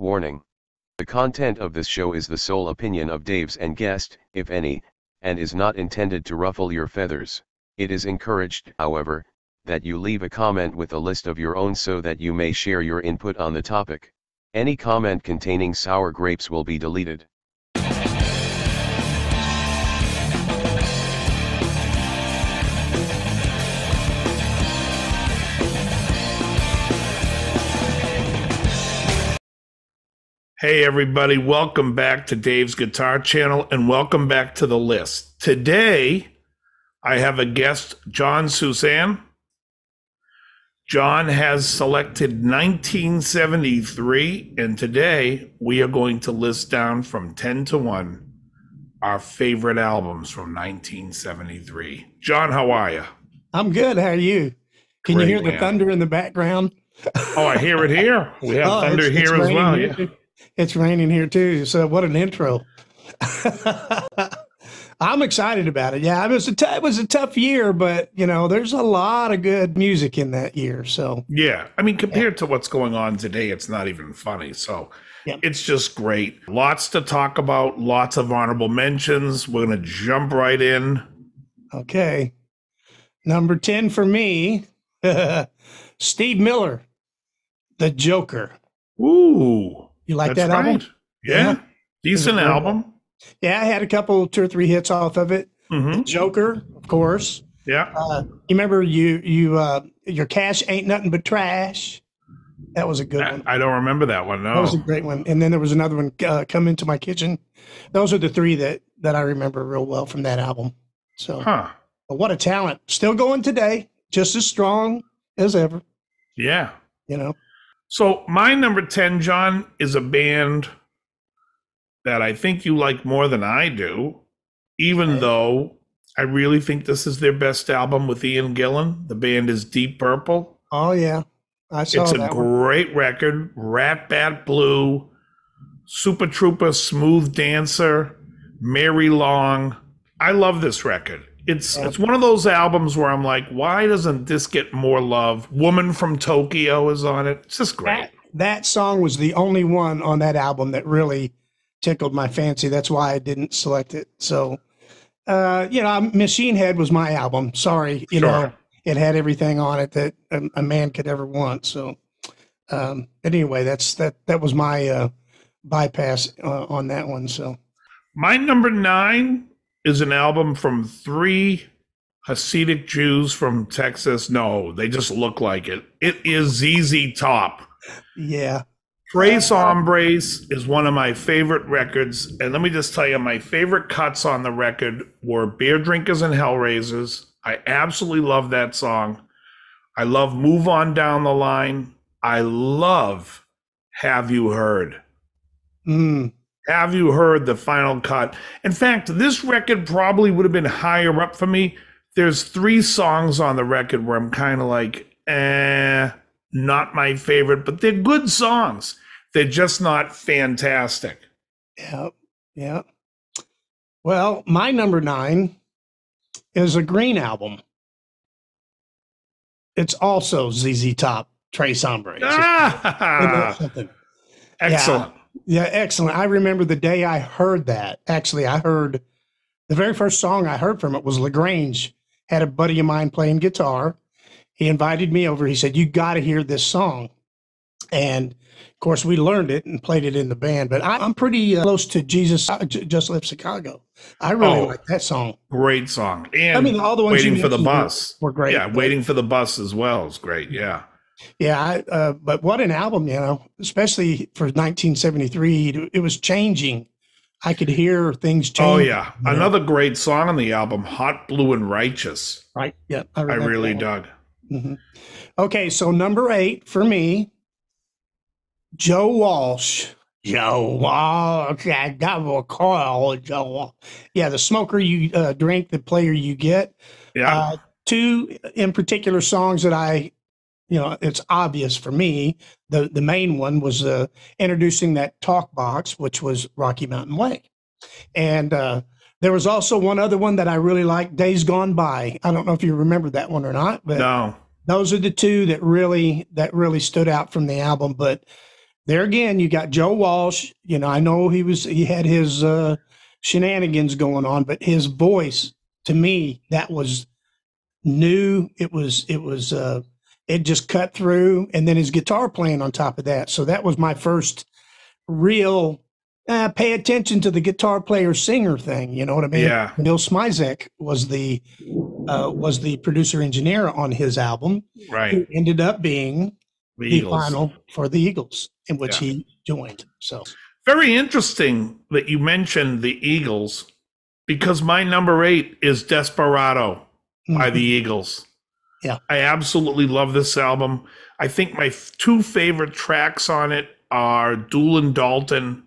Warning. The content of this show is the sole opinion of Dave's and guest, if any, and is not intended to ruffle your feathers. It is encouraged, however, that you leave a comment with a list of your own so that you may share your input on the topic. Any comment containing sour grapes will be deleted. Hey everybody, welcome back to Dave's Guitar Channel and welcome back to the list. Today, I have a guest, Jon Sousan. Jon has selected 1973, and today we are going to list down from 10 to 1 our favorite albums from 1973. Jon, how are you? I'm good. How are you? Can Great, you hear the man. thunder in the background? Oh, I hear it here. We have thunder here as well. Here. Yeah. It's raining here too. So what an intro. I'm excited about it. Yeah, it was a tough year, but you know, there's a lot of good music in that year. So Yeah, I mean, compared to what's going on today, it's not even funny. So It's just great. Lots to talk about, lots of honorable mentions. We're going to jump right in. Okay. Number 10 for me, Steve Miller, The Joker. Ooh. You like that's that album? right. Yeah. Decent album. Yeah, I had a couple, 2 or 3 hits off of it. Mm-hmm. Joker, of course. Yeah. You remember your cash ain't nothing but trash. That was a good one. I don't remember that one. No. That was a great one. And then there was another one, Come Into My Kitchen. Those are the 3 that I remember real well from that album. So, But what a talent! Still going today, just as strong as ever. Yeah. You know. So my number 10, Jon, is a band that I think you like more than I do, even though I really think this is their best album with Ian Gillan. The band is Deep Purple. Oh, yeah. I saw It's that a one. great record. Rat Bat Blue, Super Trooper, Smooth Dancer, Mary Long. I love this record. It's one of those albums where I'm like, why doesn't this get more love? Woman from Tokyo is on it. It's just great. That song was the only one on that album that really tickled my fancy. That's why I didn't select it. So, Machine Head was my album. Sorry, you know, it had everything on it that a man could ever want. So, but anyway, that was my bypass on that one. So, my number 9 is an album from 3 Hasidic Jews from Texas. No, they just look like it. It is ZZ Top. Yeah. Tres Hombres is one of my favorite records. And let me just tell you, my favorite cuts on the record were Beer Drinkers and Hellraisers. I absolutely love that song. I love Move On Down the Line. I love Have You Heard? Have You Heard, the final cut? In fact, this record probably would have been higher up for me. There's 3 songs on the record where I'm kind of like, not my favorite, but they're good songs. They're just not fantastic. Yeah. Well, my number 9 is a Green album. It's also ZZ Top, Tres Hombres. Excellent. Yeah, excellent. I remember the day I heard that. Actually, I heard the very first song I heard from it was LaGrange. Had a buddy of mine playing guitar. He invited me over. He said, "You got to hear this song." And of course, we learned it and played it in the band. But I'm pretty close to Jesus Just Left Chicago. I really like that song. Great song. And I mean, all the ones Waiting for the Bus were great. Yeah, Waiting for the Bus as well is great. Yeah. Yeah, but what an album, you know, especially for 1973. It was changing. I could hear things changing. Oh, yeah. Another great song on the album, Hot, Blue, and Righteous. Right. Yeah. I really dug. Mm-hmm. Okay, so number 8 for me, Joe Walsh. Joe Walsh, I got a call, Joe Walsh. Yeah, the smoker you drink, the player you get. Yeah. 2 in particular songs that it's obvious for me. The main one was introducing that talk box, which was Rocky Mountain Way. And there was also one other one that I really liked, Days Gone By. I don't know if you remember that one or not, but No. those are the 2 that really stood out from the album. But there again, you got Joe Walsh. I know he had his shenanigans going on, but his voice, to me, that was new. It just cut through, and then his guitar playing on top of that. So that was my first real pay attention to the guitar player singer thing. You know what I mean? Yeah. Bill Smizek was the producer engineer on his album, Right. who ended up being the final for the Eagles, in which he joined. So very interesting that you mentioned the Eagles, because my number 8 is Desperado by the Eagles. Yeah. I absolutely love this album. I think my 2 favorite tracks on it are Doolin Dalton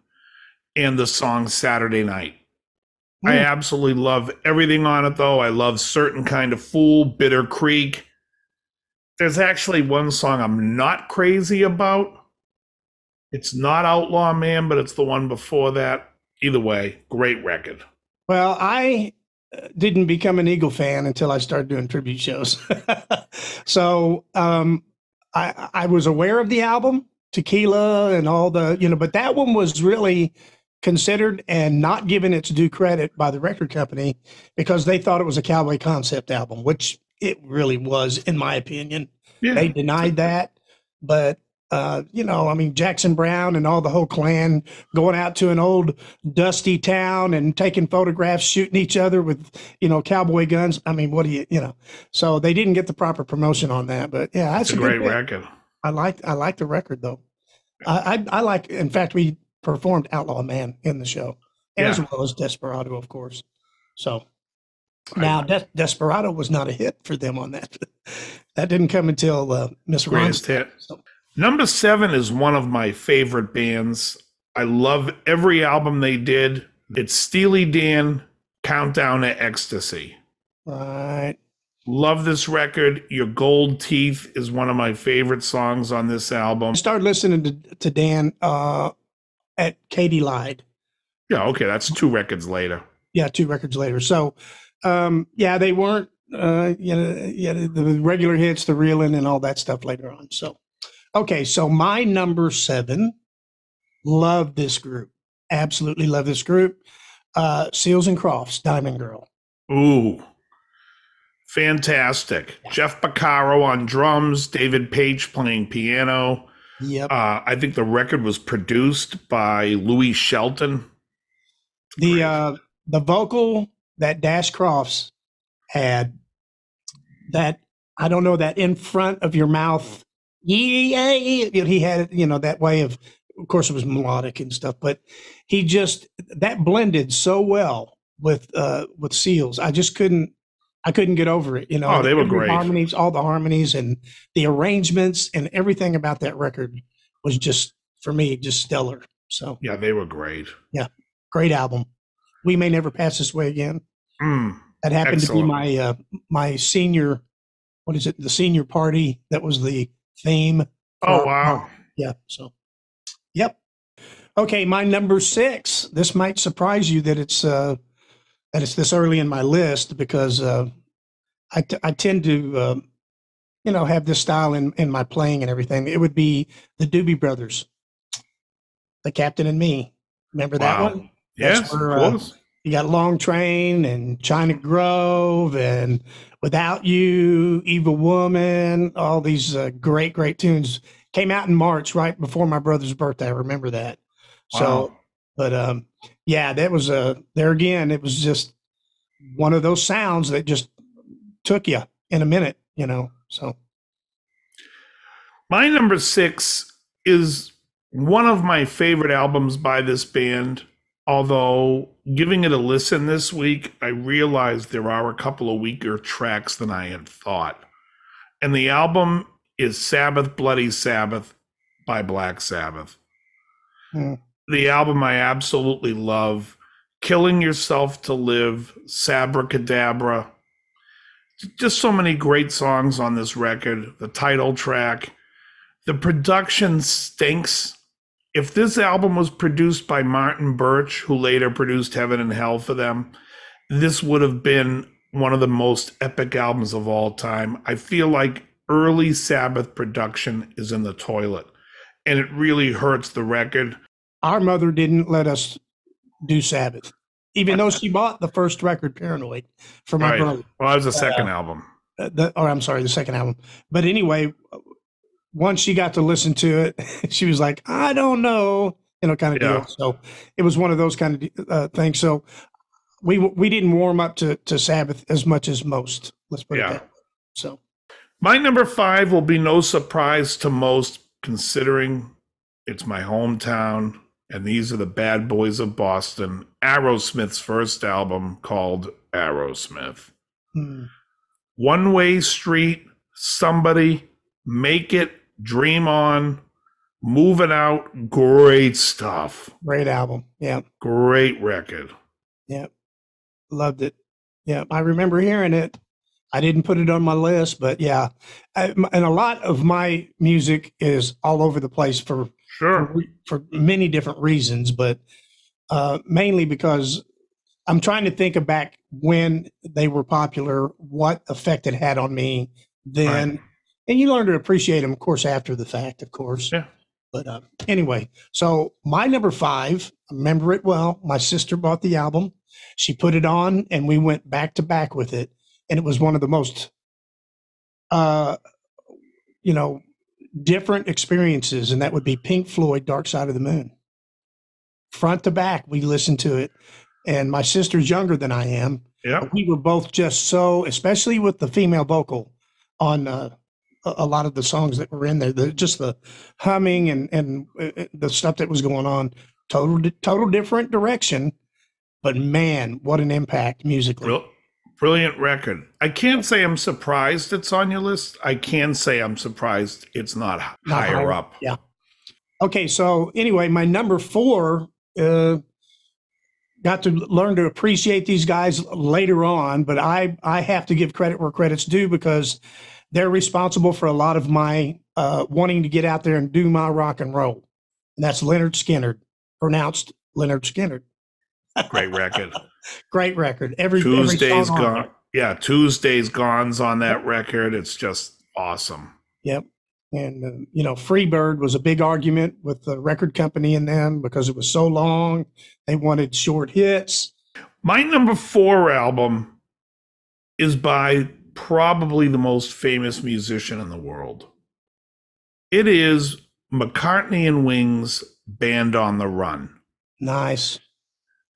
and the song Saturday Night. I absolutely love everything on it, though. I love Certain Kind of Fool, Bitter Creek. There's actually one song I'm not crazy about. It's not Outlaw Man, but it's the one before that. Either way, great record. Well, I didn't become an Eagle fan until I started doing tribute shows. So I was aware of the album, Tequila and all the, but that one was really considered and not given its due credit by the record company, because they thought it was a cowboy concept album, which it really was, in my opinion. Yeah. They denied that. But, Jackson Browne and all the whole clan going out to an old dusty town and taking photographs, shooting each other with, cowboy guns. I mean, what do you. So they didn't get the proper promotion on that. But yeah, that's a great record. I like the record, though. I like, in fact, we performed Outlaw Man in the show, as well as Desperado, of course. So now Desperado was not a hit for them on that. That didn't come until Miss Greatest Hit. So. Number 7 is one of my favorite bands. I love every album they did. It's Steely Dan, Countdown to Ecstasy. Right. Love this record. Your Gold Teeth is one of my favorite songs on this album. I started listening to Dan at Katie Lied. Yeah, okay, that's 2 records later. Yeah, 2 records later. So, they weren't, the regular hits, the reeling, and all that stuff later on. So, okay, so my number 7, love this group. Absolutely love this group. Seals and Crofts, Diamond Girl. Ooh, fantastic. Yeah. Jeff Beccaro on drums, David Page playing piano. Yep. I think the record was produced by Louis Shelton. The vocal that Dash Crofts had, that, I don't know, that in front of your mouth, he had, that way of course it was melodic and stuff, but he just, that blended so well with Seals. I couldn't get over it. Oh, they were great. Harmonies, all the harmonies and the arrangements and everything about that record was just, for me, just stellar. So yeah, they were great. Yeah, great album. We May Never Pass This Way Again. That happened excellent. to be my senior, what is it? The senior party. That was the theme. Oh, wow. Yeah. So, yep. Okay. My number 6, this might surprise you that it's this early in my list, because I tend to, have this style in my playing and everything. It would be the Doobie Brothers, The Captain and Me. Remember that one? Yes, where, of course. You got Long Train and China Grove and Without You, Evil Woman, all these great, great tunes came out in March, right before my brother's birthday. I remember that. Wow. So, but that was there again. It was just one of those sounds that just took you in a minute, so. My number 6 is one of my favorite albums by this band. Although giving it a listen this week, I realized there are a couple of weaker tracks than I had thought. And the album is Sabbath, Bloody Sabbath by Black Sabbath. The album I absolutely love. Killing Yourself to Live, Sabracadabra. Just so many great songs on this record. The title track. The production stinks. If this album was produced by Martin Birch, who later produced Heaven and Hell for them, this would have been one of the most epic albums of all time. I feel like early Sabbath production is in the toilet. and it really hurts the record. Our mother didn't let us do Sabbath, even though she bought the first record, Paranoid, for my brother. Well, that was the second album. I'm sorry, the second album. But anyway, once she got to listen to it, she was like, I don't know, kind of deal. So it was one of those kind of things. So we didn't warm up to Sabbath as much as most. Let's put it that way. So my number 5 will be no surprise to most, considering it's my hometown, and these are the Bad Boys of Boston, Aerosmith's first album called Aerosmith. One Way Street, Somebody, Make It, Dream On, Moving Out, great stuff. Great album. Yeah. Great record. Yeah. Loved it. Yeah. I remember hearing it. I didn't put it on my list, but yeah. And a lot of my music is all over the place for many different reasons, but mainly because I'm trying to think back when they were popular, what effect it had on me then. Right. And you learn to appreciate them, of course, after the fact, of course. Yeah. But anyway, so my number 5, I remember it well. My sister bought the album. She put it on, and we went back to back with it. And it was one of the most, different experiences. And that would be Pink Floyd, Dark Side of the Moon. Front to back, we listened to it. And my sister's younger than I am. Yeah. We were both just so, especially with the female vocal on a lot of the songs that were in there, just the humming and the stuff that was going on, total different direction. But man, what an impact musically. Brilliant record. I can't say I'm surprised it's on your list. I can say I'm surprised it's not higher up. Yeah. Okay, so anyway, my number 4, got to learn to appreciate these guys later on, but I have to give credit where credit's due because they're responsible for a lot of my wanting to get out there and do my rock and roll. And that's Lynyrd Skynyrd, pronounced Lynyrd Skynyrd. Great record. Great record. Tuesday's Gone. Yeah, Tuesday's Gone's on that record. It's just awesome. Yep. And, Freebird was a big argument with the record company and them because it was so long. They wanted short hits. My number 4 album is by probably the most famous musician in the world. It is McCartney and Wings' Band on the Run. Nice.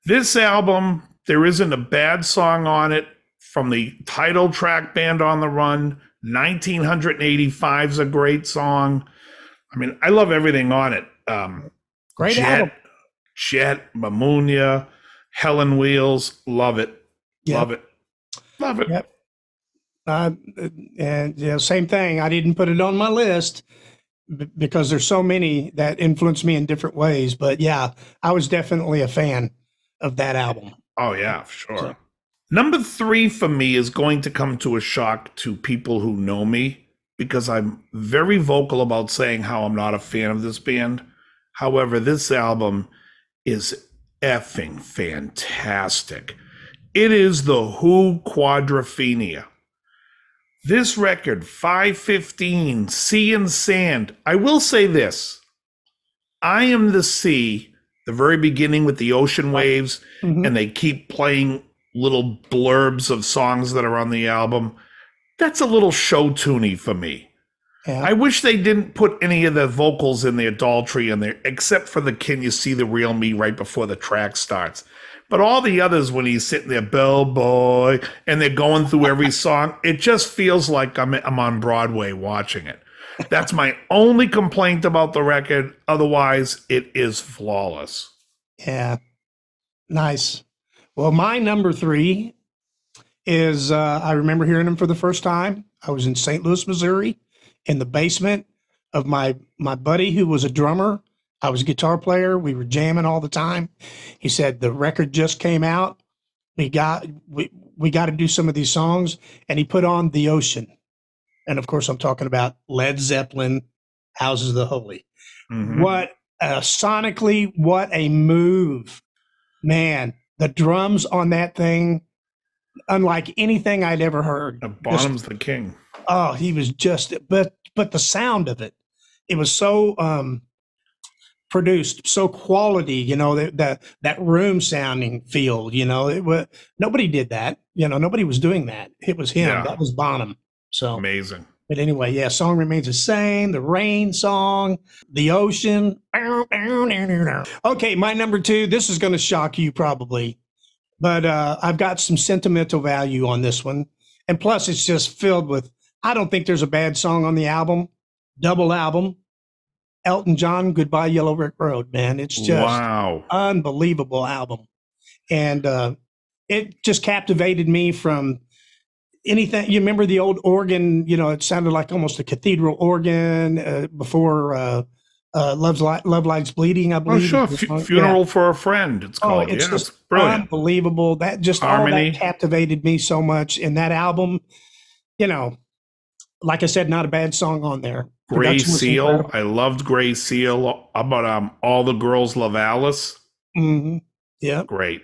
This album, there isn't a bad song on it. From the title track, Band on the Run, 1985 is a great song. I mean, I love everything on it. Great album. Jet, Mamunia, Helen Wheels, love it. Yep. Love it. Love it. Yep. And same thing. I didn't put it on my list because there's so many that influenced me in different ways. But yeah, I was definitely a fan of that album. Oh yeah, sure. So, number 3 for me is going to come to a shock to people who know me because I'm very vocal about saying how I'm not a fan of this band. However, this album is effing fantastic. It is the Who Quadrophenia. This record, 515, Sea and Sand. I will say this. I Am the Sea, the very beginning with the ocean waves, and they keep playing little blurbs of songs that are on the album. That's a little show tuney for me. Yeah. I wish they didn't put any of the vocals in the adultery in there, except for the Can You See the Real Me right before the track starts. But all the others, when he's sitting there, Bellboy, and they're going through every song, it just feels like I'm on Broadway watching it. That's my only complaint about the record. Otherwise, it is flawless. Yeah. Nice. Well, my number 3 is, I remember hearing them for the first time. I was in St. Louis, Missouri, in the basement of my buddy who was a drummer. I was a guitar player. We were jamming all the time. He said, the record just came out. We got to do some of these songs. And he put on The Ocean. And of course, I'm talking about Led Zeppelin, Houses of the Holy. Mm-hmm. What sonically, what a move, man. The drums on that thing, unlike anything I'd ever heard. Bonham's the king. Oh, he was just, but the sound of it, it was so produced, so quality, you know, that room sounding feel, you know, it was, nobody did that, you know, nobody was doing that. It was him. Yeah. That was Bonham. So Amazing. but anyway, yeah, song remains the same. The rain song, the ocean. Okay, my number 2. This is going to shock you probably, but I've got some sentimental value on this one. And plus, it's just filled with, I don't think there's a bad song on the album. Double album. Elton John, Goodbye Yellow Brick Road, man. It's just unbelievable album. And it just captivated me from anything. You remember the old organ, you know, it sounded like almost a cathedral organ before Love Lies Bleeding, I believe. Oh, sure. Funeral for a Friend, it's called. It's just it's brilliant. Unbelievable. That just Harmony. All that captivated me so much in that album. You know, like I said, not a bad song on there. Gray Seal. Incredible. I loved Gray Seal. How about All the Girls Love Alice? Mm-hmm. Yeah. Great.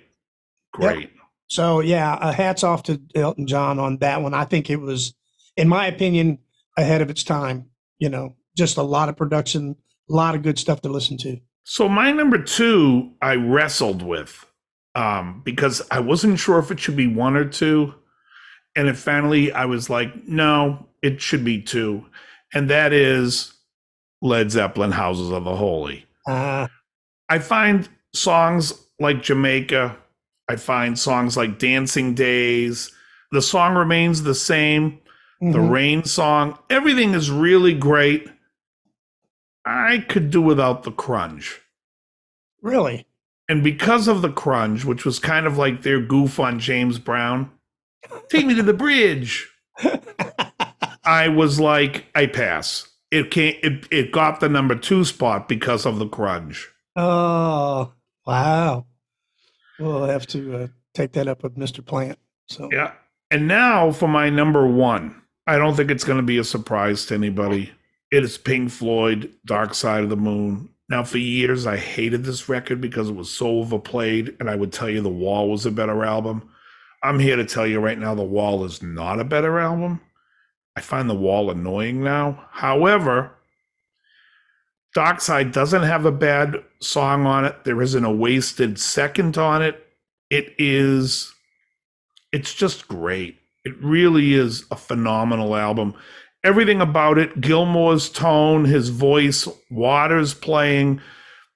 Yep. So, yeah, hats off to Elton John on that one. I think it was, in my opinion, ahead of its time. You know, just a lot of production, a lot of good stuff to listen to. So my number 2, I wrestled with because I wasn't sure if it should be 1 or 2. And it finally, I was like, no, it should be 2. And that is Led Zeppelin, Houses of the Holy. I find songs like Jamaica, I find songs like Dancing Days, the song remains the same. Mm-hmm. The Rain song, everything is really great. I could do without the crunge. Really? And because of the crunge, which was kind of like their goof on James Brown, take me to the bridge. I was like, I pass. It got the number 2 spot because of the crunge. Oh, wow. We'll have to take that up with Mr. Plant. So yeah. And now for my number 1. I don't think it's going to be a surprise to anybody. It is Pink Floyd, Dark Side of the Moon. Now, for years, I hated this record because it was so overplayed, and I would tell you The Wall was a better album. I'm here to tell you right now, The Wall is not a better album. I find The Wall annoying now. However, Dark Side doesn't have a bad song on it. There isn't a wasted second on it. It's just great. It really is a phenomenal album. Everything about it, Gilmour's tone, his voice, Waters playing,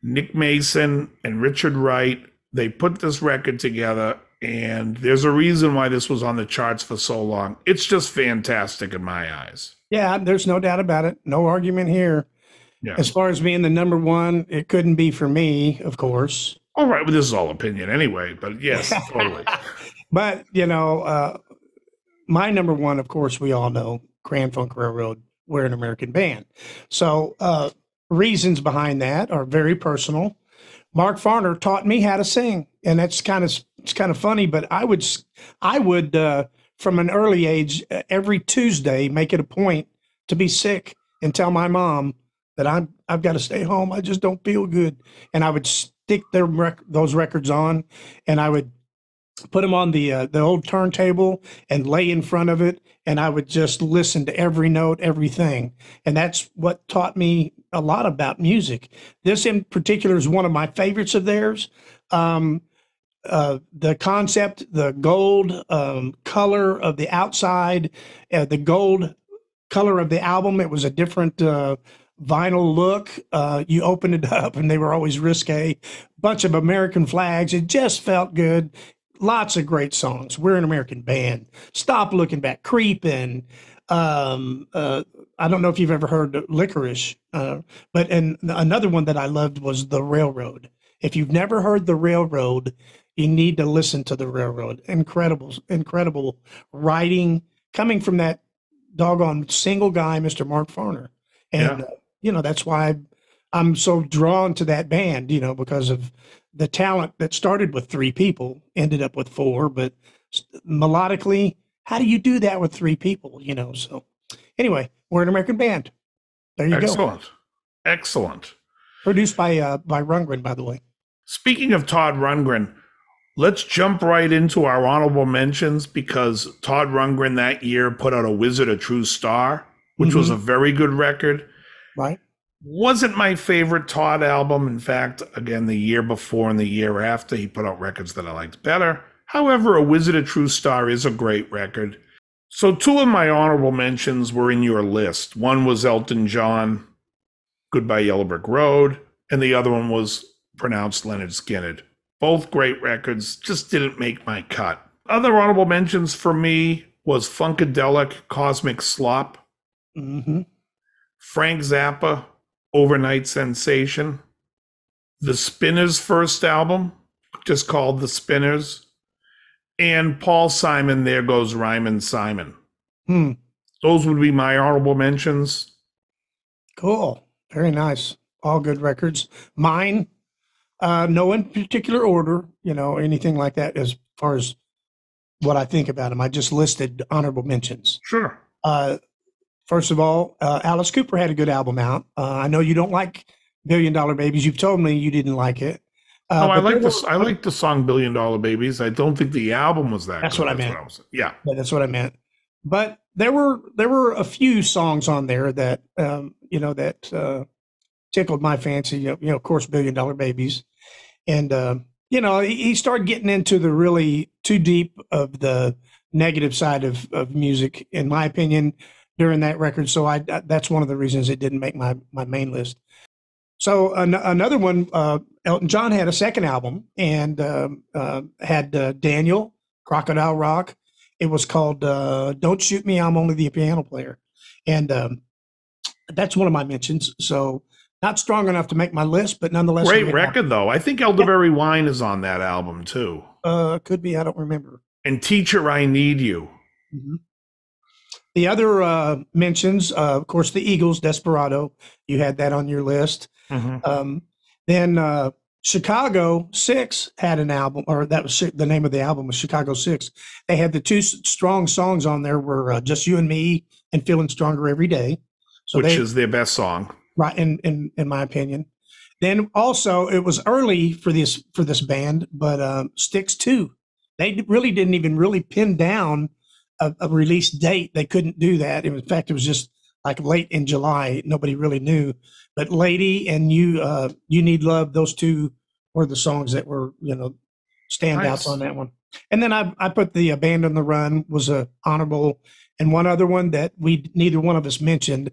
Nick Mason and Richard Wright, they put this record together, and there's a reason why this was on the charts for so long. It's just fantastic in my eyes. Yeah, there's no doubt about it. No argument here. Yeah. As far as being the number 1, it couldn't be for me, of course. All right, well, this is all opinion anyway, but yes, totally. But, you know, my number 1, of course, we all know, Grand Funk Railroad, We're an American Band. So reasons behind that are very personal. Mark Farner taught me how to sing, and it's kind of funny, but I would from an early age, every Tuesday, make it a point to be sick and tell my mom that I've got to stay home. I just don't feel good. And I would stick those records on, and I would put them on the old turntable and lay in front of it, and I would just listen to every note, everything. And that's what taught me a lot about music. This in particular is one of my favorites of theirs. The concept, the gold color of the outside, the gold color of the album, it was a different vinyl look. You opened it up and they were always risque. Bunch of American flags. It just felt good. Lots of great songs. We're an American Band. Stop Looking Back. Creepin'. I don't know if you've ever heard Licorice, but another one that I loved was The Railroad. If you've never heard The Railroad, you need to listen to The Railroad. Incredible writing coming from that doggone single guy, Mr. Mark Farner. And, you know, that's why I'm so drawn to that band, you know, because of the talent that started with 3 people, ended up with 4. But melodically, how do you do that with 3 people, you know? So anyway, We're an American Band. There you go. Excellent. Produced by Rundgren, by the way. Speaking of Todd Rundgren, let's jump right into our honorable mentions, because Todd Rundgren that year put out A Wizard, a True Star, which was a very good record. Right. Wasn't my favorite Todd album. In fact, again, the year before and the year after, he put out records that I liked better. However, A Wizard of True Star is a great record. So two of my honorable mentions were in your list. One was Elton John, Goodbye Yellow Brick Road, and the other one was pronounced Lynyrd Skynyrd. Both great records, just didn't make my cut. Other honorable mentions for me was Funkadelic, Cosmic Slop, Frank Zappa, Overnight Sensation, The Spinners' first album, just called The Spinners, and Paul Simon, There Goes Ryman Simon. Those would be my honorable mentions. Cool. Very nice. All good records. Mine, no in particular order, anything like that as far as what I think about them. I just listed honorable mentions. Sure. First of all, Alice Cooper had a good album out. I know you don't like $1 Billion Babies. You've told me you didn't like it. I like this. I like the song $1 Billion Babies. I don't think the album was that. That's good. what I meant. Yeah, that's what I meant. But there were a few songs on there that tickled my fancy. Of course, $1 Billion Babies, and he started getting into the really too deep of the negative side of music, in my opinion, during that record. So that's one of the reasons it didn't make my main list. So another one, Elton John had a second album and had Daniel, Crocodile Rock. It was called Don't Shoot Me, I'm Only the Piano Player. And that's one of my mentions. So not strong enough to make my list, but nonetheless. Great record, though. I think Elderberry Wine is on that album, too. Could be. I don't remember. And Teacher, I Need You. The other mentions, of course, the Eagles, Desperado. You had that on your list. Then Chicago 6 had an album, or that was the name of the album was Chicago 6. They had the two strong songs on there were Just You and Me and Feeling Stronger Every Day. So which is their best song. Right, in my opinion. Then also it was early for this band, but Styx 2. They really didn't even pin down a release date. They couldn't do that. In fact, it was just like late in July. Nobody really knew. But Lady and You Need Love, those two were the songs that were, standouts on that one. And then I put the Band on the Run was a honorable, and one other one that neither one of us mentioned.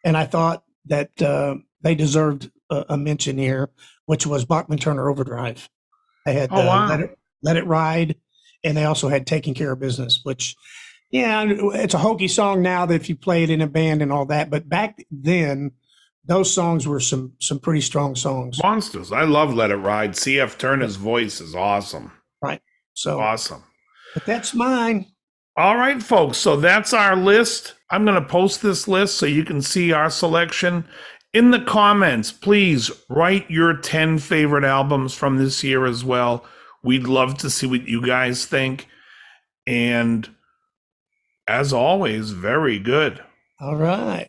And I thought that they deserved a mention here, which was Bachman Turner Overdrive. They had Let It Ride, and they also had Taking Care of Business, which, it's a hokey song now that if you play it in a band and all that. But back then, those songs were some pretty strong songs. Monsters. I love Let It Ride. C.F. Turner's voice is awesome. Right. So awesome. But that's mine. All right, folks. So that's our list. I'm going to post this list so you can see our selection. In the comments, please write your 10 favorite albums from this year as well. We'd love to see what you guys think. And as always, very good. All right.